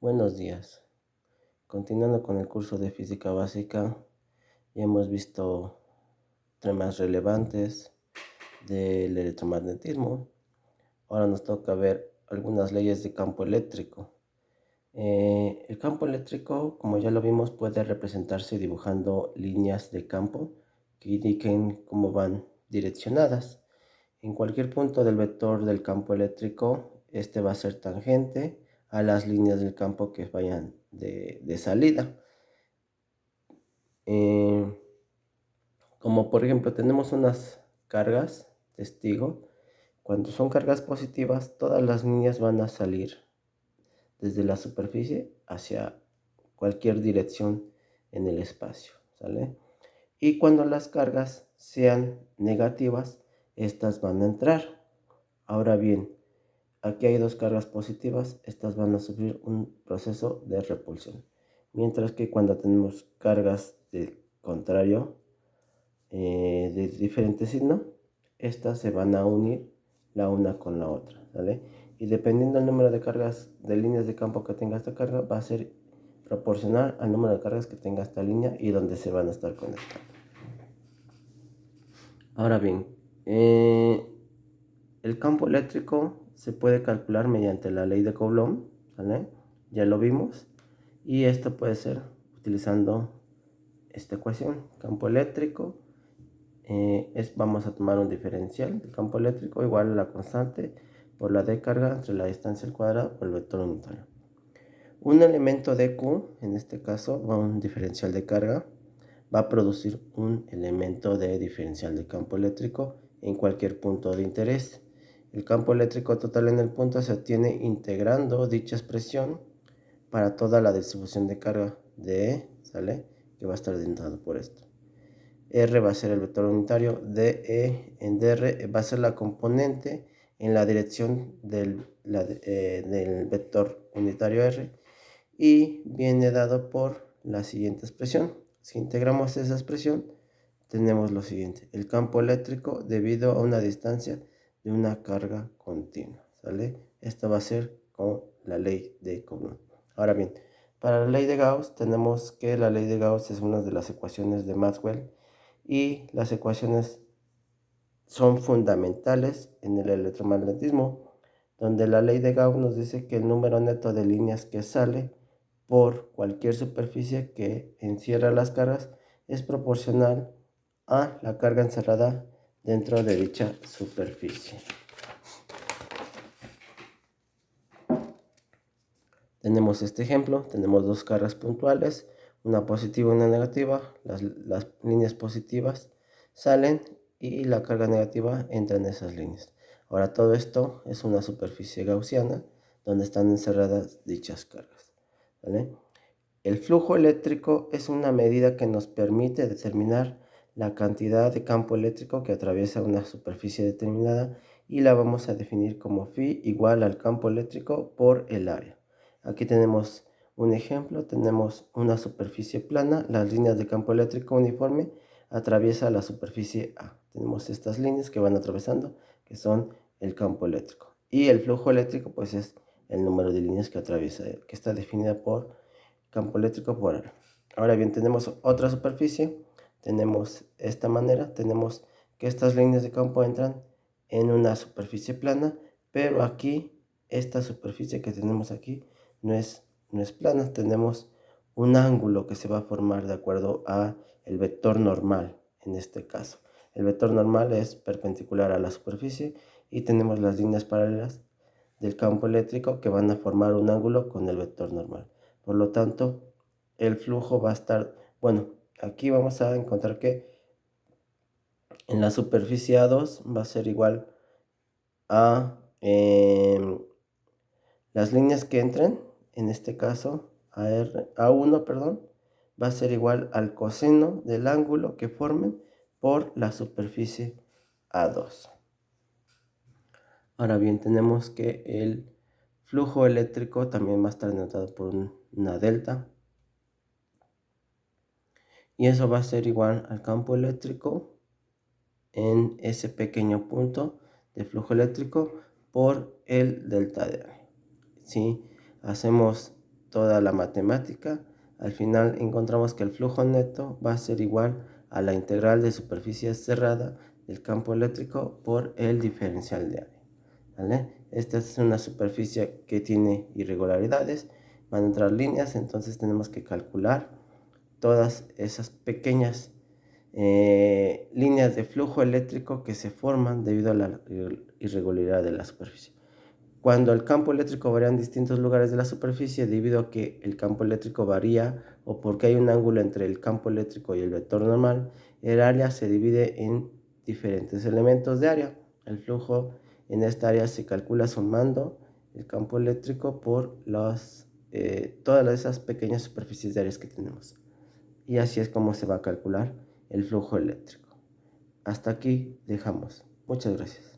Buenos días. Continuando con el curso de física básica, ya hemos visto temas relevantes del electromagnetismo. Ahora nos toca ver algunas leyes de campo eléctrico. El campo eléctrico, como ya lo vimos, puede representarse dibujando líneas de campo que indiquen cómo van direccionadas. En cualquier punto del vector del campo eléctrico, este va a ser tangente a las líneas del campo que vayan de salida. Como por ejemplo tenemos unas cargas testigo, cuando son cargas positivas, todas las líneas van a salir desde la superficie hacia cualquier dirección en el espacio, ¿sale? Y cuando las cargas sean negativas, estas van a entrar. Ahora bien, aquí hay dos cargas positivas, estas van a sufrir un proceso de repulsión. Mientras que cuando tenemos cargas del contrario, de diferente signo, estas se van a unir la una con la otra, ¿vale? Y dependiendo del número de cargas de líneas de campo que tenga esta carga, va a ser proporcional al número de cargas que tenga esta línea y donde se van a estar conectando. Ahora bien, el campo eléctrico se puede calcular mediante la ley de Coulomb, ¿vale? Ya lo vimos. Y esto puede ser utilizando esta ecuación, campo eléctrico. Vamos a tomar un diferencial de campo eléctrico igual a la constante por la de carga entre la distancia al cuadrado por el vector unitario. Un elemento de Q, en este caso un diferencial de carga, va a producir un elemento de diferencial de campo eléctrico en cualquier punto de interés. El campo eléctrico total en el punto se obtiene integrando dicha expresión para toda la distribución de carga de E, ¿sale? Que va a estar denominado por esto. R va a ser el vector unitario, DE en DR va a ser la componente en la dirección del vector unitario R y viene dado por la siguiente expresión. Si integramos esa expresión, tenemos lo siguiente: el campo eléctrico debido a una distancia de una carga continua, ¿sale? Esto va a ser con la ley de Coulomb. Ahora bien, para la ley de Gauss tenemos que la ley de Gauss es una de las ecuaciones de Maxwell y las ecuaciones son fundamentales en el electromagnetismo, donde la ley de Gauss nos dice que el número neto de líneas que sale por cualquier superficie que encierra las cargas es proporcional a la carga encerrada dentro de dicha superficie. Tenemos este ejemplo, tenemos dos cargas puntuales, una positiva y una negativa. Las líneas positivas salen y la carga negativa entra en esas líneas. Ahora todo esto es una superficie gaussiana donde están encerradas dichas cargas, ¿vale? El flujo eléctrico es una medida que nos permite determinar la cantidad de campo eléctrico que atraviesa una superficie determinada y la vamos a definir como phi igual al campo eléctrico por el área. Aquí tenemos un ejemplo, tenemos una superficie plana, las líneas de campo eléctrico uniforme atraviesa la superficie A. Tenemos estas líneas que van atravesando, que son el campo eléctrico. Y el flujo eléctrico pues es el número de líneas que atraviesa, que está definida por campo eléctrico por área. Ahora bien, tenemos otra superficie, tenemos esta manera, tenemos que estas líneas de campo entran en una superficie plana, pero aquí, esta superficie que tenemos aquí no es plana, tenemos un ángulo que se va a formar de acuerdo a el vector normal en este caso. El vector normal es perpendicular a la superficie y tenemos las líneas paralelas del campo eléctrico que van a formar un ángulo con el vector normal. Por lo tanto, el flujo va a estar, bueno, aquí vamos a encontrar que en la superficie A2 va a ser igual a las líneas que entren, en este caso A1, perdón, va a ser igual al coseno del ángulo que formen por la superficie A2. Ahora bien, tenemos que el flujo eléctrico también va a estar denotado por una delta. Y eso va a ser igual al campo eléctrico en ese pequeño punto de flujo eléctrico por el delta de R. Si hacemos toda la matemática, al final encontramos que el flujo neto va a ser igual a la integral de superficie cerrada del campo eléctrico por el diferencial de área, ¿vale? Esta es una superficie que tiene irregularidades, van a entrar líneas, entonces tenemos que calcular todas esas pequeñas líneas de flujo eléctrico que se forman debido a la irregularidad de la superficie. Cuando el campo eléctrico varía en distintos lugares de la superficie debido a que el campo eléctrico varía o porque hay un ángulo entre el campo eléctrico y el vector normal, el área se divide en diferentes elementos de área. El flujo en esta área se calcula sumando el campo eléctrico por todas esas pequeñas superficies de áreas que tenemos. Y así es como se va a calcular el flujo eléctrico. Hasta aquí dejamos. Muchas gracias.